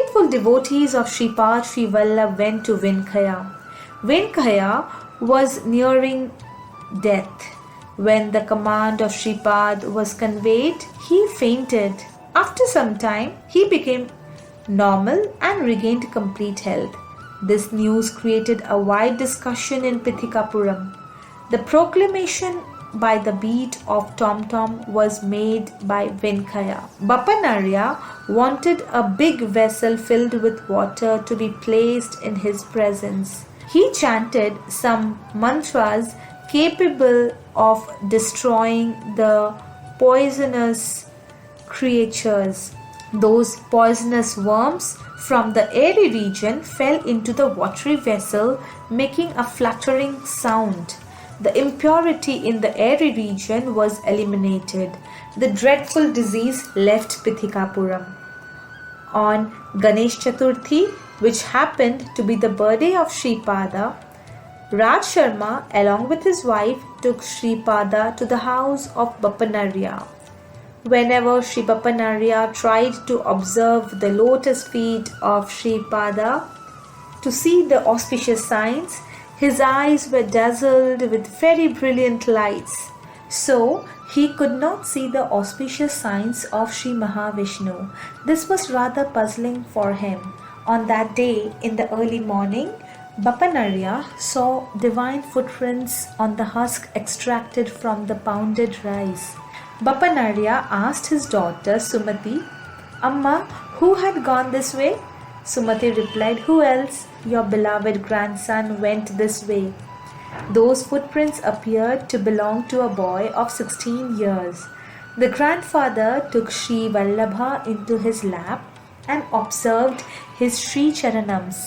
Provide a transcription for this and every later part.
faithful devotees of Sripada Srivallabha went to Venkaya. Venkaya was nearing death. When the command of Sripad was conveyed, he fainted. After some time, he became normal and regained complete health. This news created a wide discussion in Pithikapuram. The proclamation by the beat of tom-tom was made by Venkaya. Bappanarya wanted a big vessel filled with water to be placed in his presence. He chanted some mantras capable of destroying the poisonous creatures. Those poisonous worms from the airy region fell into the watery vessel, making a fluttering sound. The impurity in the airy region was eliminated. The dreadful disease left Pithikapuram. On Ganesh Chaturthi, which happened to be the birthday of Sripada, Raj Sharma, along with his wife, took Sripada to the house of Bappanarya. Whenever Sri Bappanarya tried to observe the lotus feet of Sripada to see the auspicious signs, his eyes were dazzled with very brilliant lights. So, he could not see the auspicious signs of Sri Mahavishnu. This was rather puzzling for him. On that day, in the early morning, Bappanarya saw divine footprints on the husk extracted from the pounded rice. Bappanarya asked his daughter Sumati, "Amma, who had gone this way?" Sumati replied, "Who else? Your beloved grandson went this way." Those footprints appeared to belong to a boy of 16 years. The grandfather took Sri Vallabha into his lap and observed his Sri Charanams.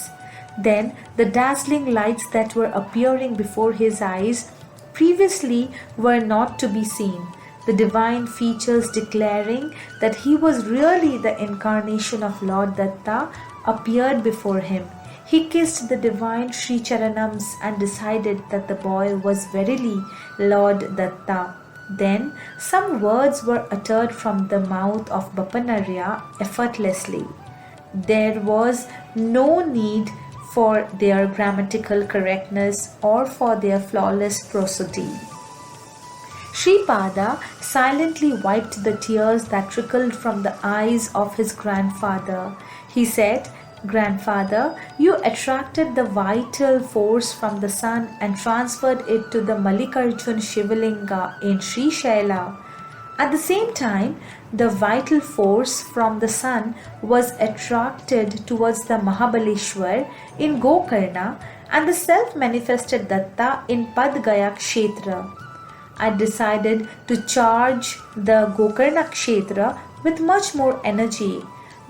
Then the dazzling lights that were appearing before his eyes previously were not to be seen. The divine features declaring that he was really the incarnation of Lord Datta appeared before him. He kissed the divine Sri Charanams and decided that the boy was verily Lord Datta. Then some words were uttered from the mouth of Bappanarya effortlessly. There was no need for their grammatical correctness or for their flawless prosody. Sripada silently wiped the tears that trickled from the eyes of his grandfather. He said, "Grandfather, you attracted the vital force from the sun and transferred it to the Mallikarjun Shivalinga in Sri Shaila. At the same time, the vital force from the sun was attracted towards the Mahabaleshwar in Gokarna and the self-manifested Datta in Padgaya Kshetra. I decided to charge the Gokarna Kshetra with much more energy.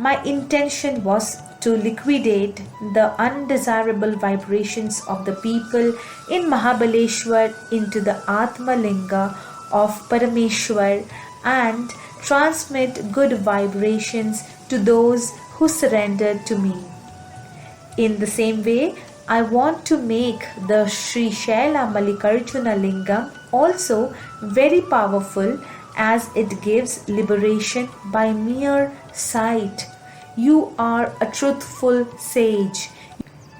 My intention was to liquidate the undesirable vibrations of the people in Mahabaleshwar into the Atma Linga of Parameshwar and transmit good vibrations to those who surrendered to me. In the same way, I want to make the Sri Shaila Mallikarjuna Lingam also very powerful as it gives liberation by mere sight. You are a truthful sage.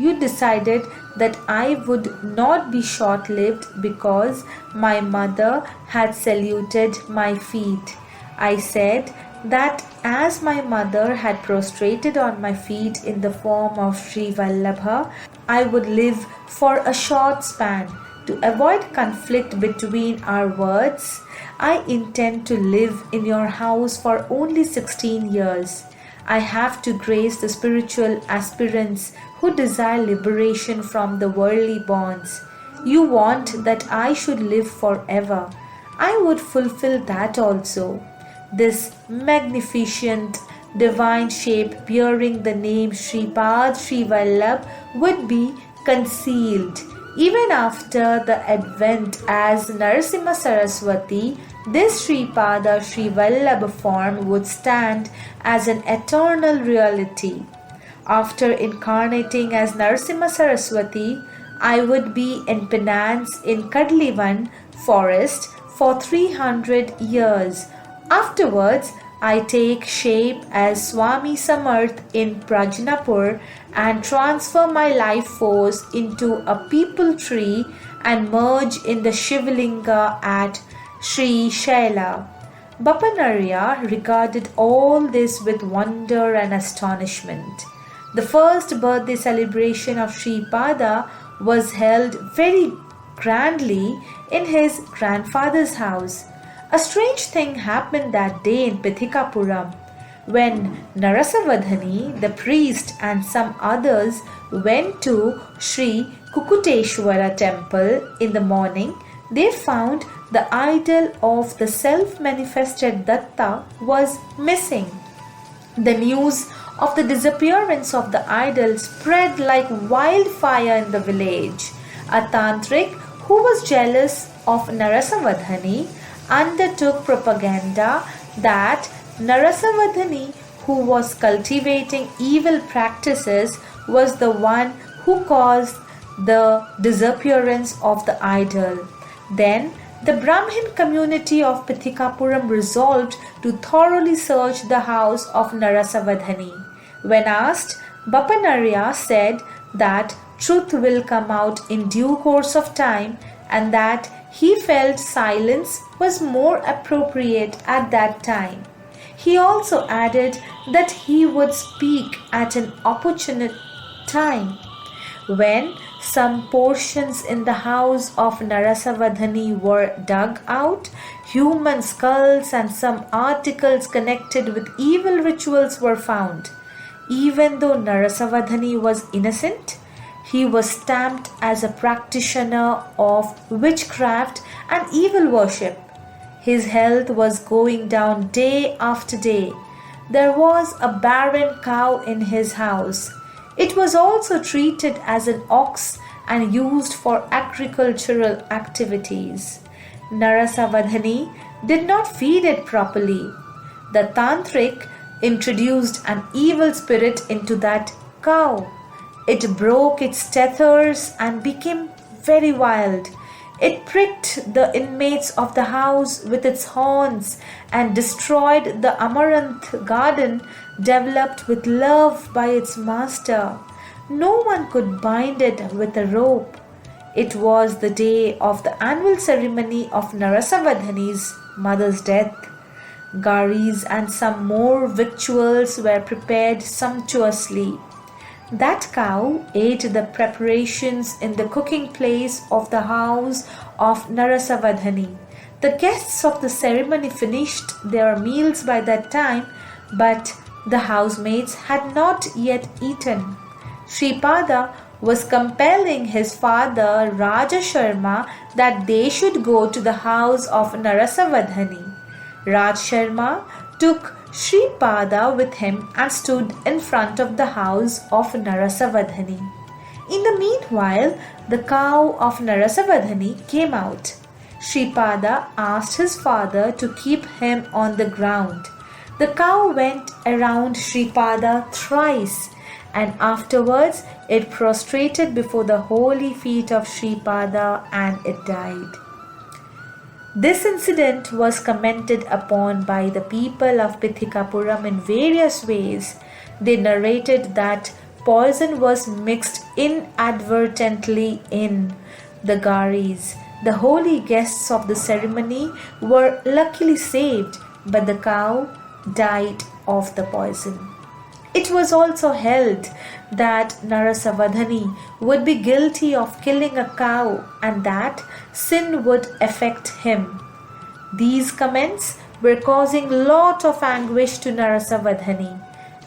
You decided that I would not be short-lived because my mother had saluted my feet. I said that as my mother had prostrated on my feet in the form of Sri Vallabha, I would live for a short span. To avoid conflict between our words, I intend to live in your house for only 16 years. I have to grace the spiritual aspirants who desire liberation from the worldly bonds. You want that I should live forever. I would fulfill that also. This magnificent divine shape bearing the name Sripada Srivallabha would be concealed. Even after the advent as Narasimha Saraswati, this Sripada Srivallabha form would stand as an eternal reality. After incarnating as Narasimha Saraswati, I would be in penance in Kadlivan forest for 300 years. Afterwards, I take shape as Swami Samarth in Prajnapur and transfer my life force into a peepal tree and merge in the Shivlinga at Sri Shaila. Bapanarya regarded all this with wonder and astonishment. The first birthday celebration of Sripada was held very grandly in his grandfather's house. A strange thing happened that day in Pithikapuram. When Narasavadhani, the priest, and some others went to Sri Kukuteshwara temple in the morning, they found the idol of the self-manifested Datta was missing. The news of the disappearance of the idol spread like wildfire in the village. A tantric who was jealous of Narasavadhani undertook propaganda that Narasavadhani, who was cultivating evil practices, was the one who caused the disappearance of the idol. Then the Brahmin community of Pithikapuram resolved to thoroughly search the house of Narasavadhani. When asked, Bapanarya said that truth will come out in due course of time and that he felt silence was more appropriate at that time. He also added that he would speak at an opportune time. When some portions in the house of Narasavadhani were dug out, human skulls and some articles connected with evil rituals were found. Even though Narasavadhani was innocent, he was stamped as a practitioner of witchcraft and evil worship. His health was going down day after day. There was a barren cow in his house. It was also treated as an ox and used for agricultural activities. Narasavadhani did not feed it properly. The tantric introduced an evil spirit into that cow. It broke its tethers and became very wild. It pricked the inmates of the house with its horns and destroyed the amaranth garden developed with love by its master. No one could bind it with a rope. It was the day of the annual ceremony of Narasavadhani's mother's death. Garis and some more victuals were prepared sumptuously. That cow ate the preparations in the cooking place of the house of Narasavadhani. The guests of the ceremony finished their meals by that time, but the housemaids had not yet eaten. Sripada was compelling his father Raja Sharma that they should go to the house of Narasavadhani. Raj Sharma took Sripada with him and stood in front of the house of Narasavadhani. In the meanwhile, the cow of Narasavadhani came out. Sripada asked his father to keep him on the ground. The cow went around Sripada thrice, and afterwards it prostrated before the holy feet of Sripada and it died. This incident was commented upon by the people of Pithikapuram in various ways. They narrated that poison was mixed inadvertently in the garis. The holy guests of the ceremony were luckily saved, but the cow died of the poison. It was also held that Narasavadhani would be guilty of killing a cow and that sin would affect him. These comments were causing lot of anguish to Narasavadhani.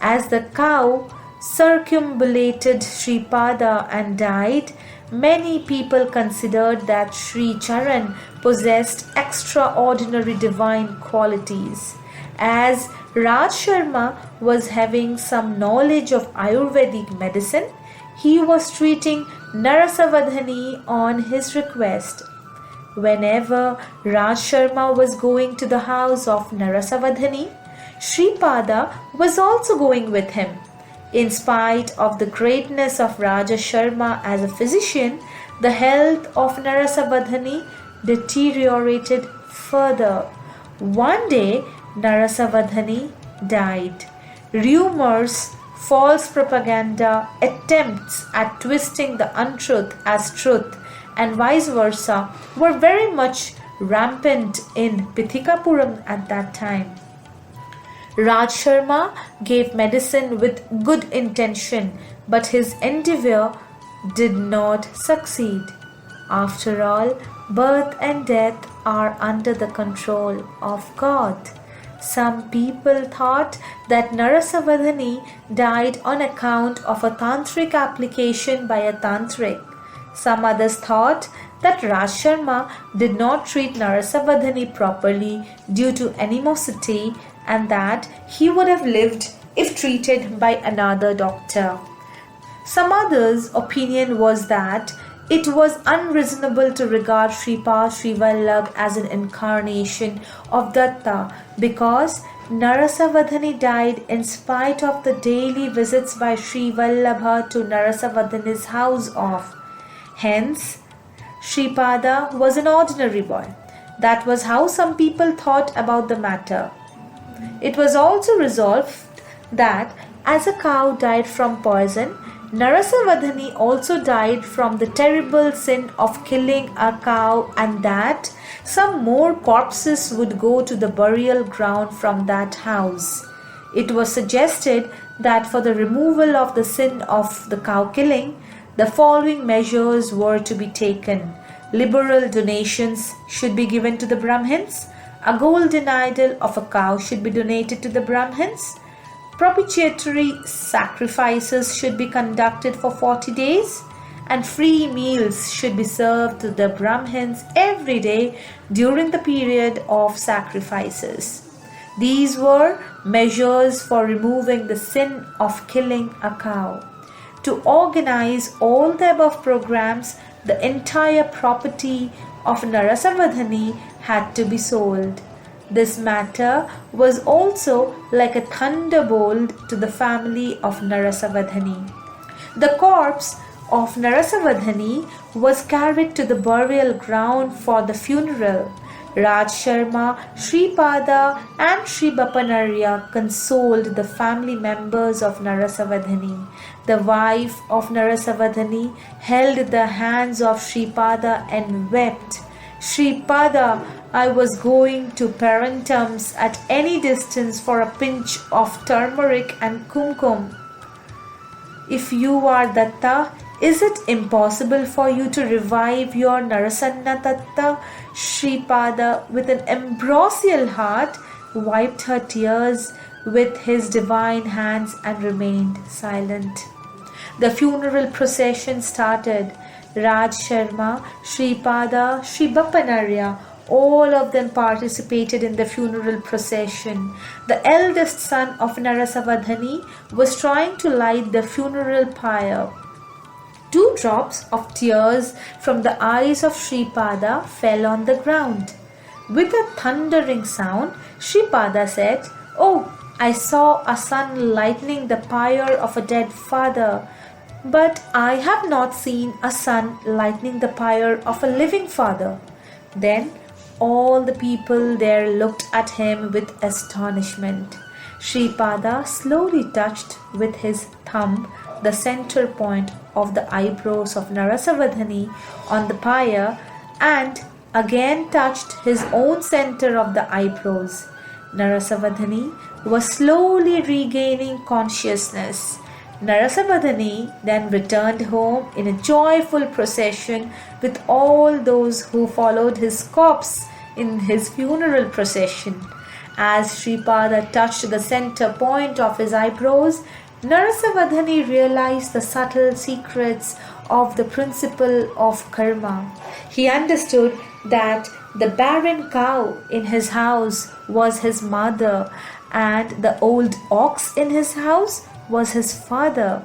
As the cow circumambulated Sripada and died, many people considered that Sri Charan possessed extraordinary divine qualities. As Raj Sharma was having some knowledge of Ayurvedic medicine, he was treating Narasavadhani on his request. Whenever Raj Sharma was going to the house of Narasavadhani, Sripada was also going with him. In spite of the greatness of Raja Sharma as a physician, the health of Narasavadhani deteriorated further. One day, Narasavadhani died. Rumors, false propaganda, attempts at twisting the untruth as truth, and vice versa were very much rampant in Pithikapuram at that time. Raj Sharma gave medicine with good intention, but his endeavor did not succeed. After all, birth and death are under the control of God. Some people thought that Narasavadhani died on account of a tantric application by a tantric. Some others thought that Raj Sharma did not treat Narasavadhani properly due to animosity and that he would have lived if treated by another doctor. Some others' opinion was that it was unreasonable to regard Sripada Srivallabha as an incarnation of Datta because Narasavadhani died in spite of the daily visits by Sri Vallabha to Narasavadhani's house off. Hence, Sripada was an ordinary boy. That was how some people thought about the matter. It was also resolved that as a cow died from poison, Narasavadhani also died from the terrible sin of killing a cow, and that some more corpses would go to the burial ground from that house. It was suggested that for the removal of the sin of the cow killing, the following measures were to be taken. Liberal donations should be given to the Brahmins. A golden idol of a cow should be donated to the Brahmins. Propitiatory sacrifices should be conducted for 40 days, and free meals should be served to the Brahmins every day during the period of sacrifices. These were measures for removing the sin of killing a cow. To organize all the above programs, the entire property of Narasavadhani had to be sold. This matter was also like a thunderbolt to the family of Narasavadhani. The corpse of Narasavadhani was carried to the burial ground for the funeral. Raj Sharma, Sripada and Sri Bapanarya consoled the family members of Narasavadhani. The wife of Narasavadhani held the hands of Sripada and wept. Sripada, I was going to Parentums at any distance for a pinch of turmeric and kumkum. If you are Datta, is it impossible for you to revive your Narasanna Tatta? Sripada, with an ambrosial heart, wiped her tears with his divine hands and remained silent. The funeral procession started. Raj Sharma, Sripada, Sri Bapanarya, all of them participated in the funeral procession. The eldest son of Narasavadhani was trying to light the funeral pyre. 2 drops of tears from the eyes of Sripada fell on the ground. With a thundering sound, Sripada said, "Oh, I saw a son lighting the pyre of a dead father, but I have not seen a son lighting the pyre of a living father." Then all the people there looked at him with astonishment. Sripada slowly touched with his thumb the center point of the eyebrows of Narasavadhani on the pyre and again touched his own center of the eyebrows. Narasavadhani was slowly regaining consciousness. Narasavadhani then returned home in a joyful procession with all those who followed his corpse in his funeral procession. As Sripada touched the center point of his eyebrows, Narasavadhani realized the subtle secrets of the principle of karma. He understood that the barren cow in his house was his mother and the old ox in his house was his father.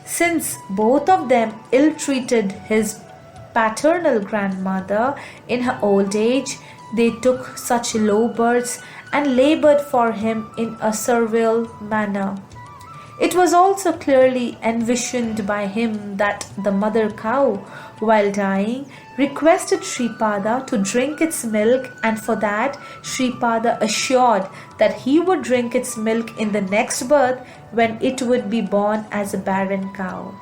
Since both of them ill-treated his paternal grandmother in her old age, they took such low births and labored for him in a servile manner. It was also clearly envisioned by him that the mother cow, while dying, requested Sripada to drink its milk, and for that Sripada assured that he would drink its milk in the next birth when it would be born as a barren cow.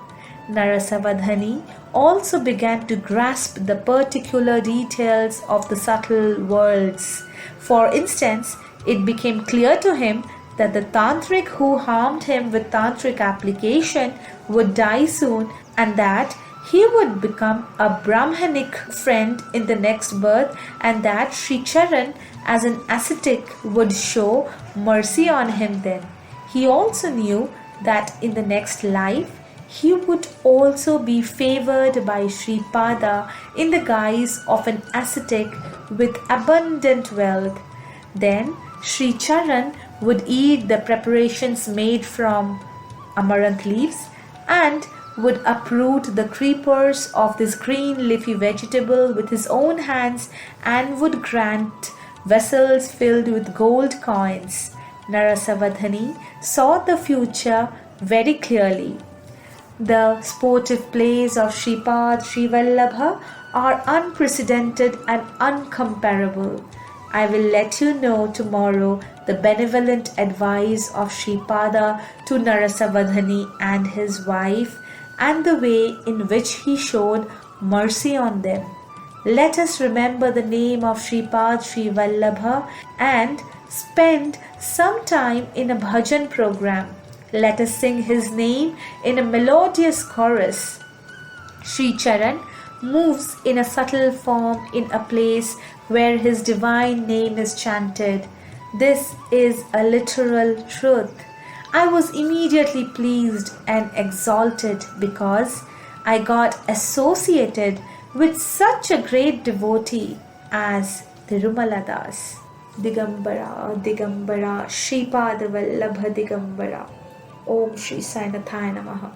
Narasavadhani also began to grasp the particular details of the subtle worlds. For instance, it became clear to him that the tantric who harmed him with tantric application would die soon, and that he would become a Brahmanic friend in the next birth, and that Sri Charan as an ascetic would show mercy on him then. He also knew that in the next life he would also be favored by Sripada in the guise of an ascetic with abundant wealth. Then Sri Charan would eat the preparations made from amaranth leaves and would uproot the creepers of this green leafy vegetable with his own hands and would grant vessels filled with gold coins. Narasavadhani saw the future very clearly. The sportive plays of Sripada Srivallabha are unprecedented and uncomparable. I will let you know tomorrow the benevolent advice of Sripada to Narasavadhani and his wife, and the way in which he showed mercy on them. Let us remember the name of Sripada Srivallabha and spend some time in a bhajan program. Let us sing his name in a melodious chorus. Sri Charan moves in a subtle form in a place where his divine name is chanted. This is a literal truth. I was immediately pleased and exalted because I got associated with such a great devotee as Tirumala Das. Digambara, Digambara, Sripada Vallabha Digambara. Om Shri Sainathaya Namaha.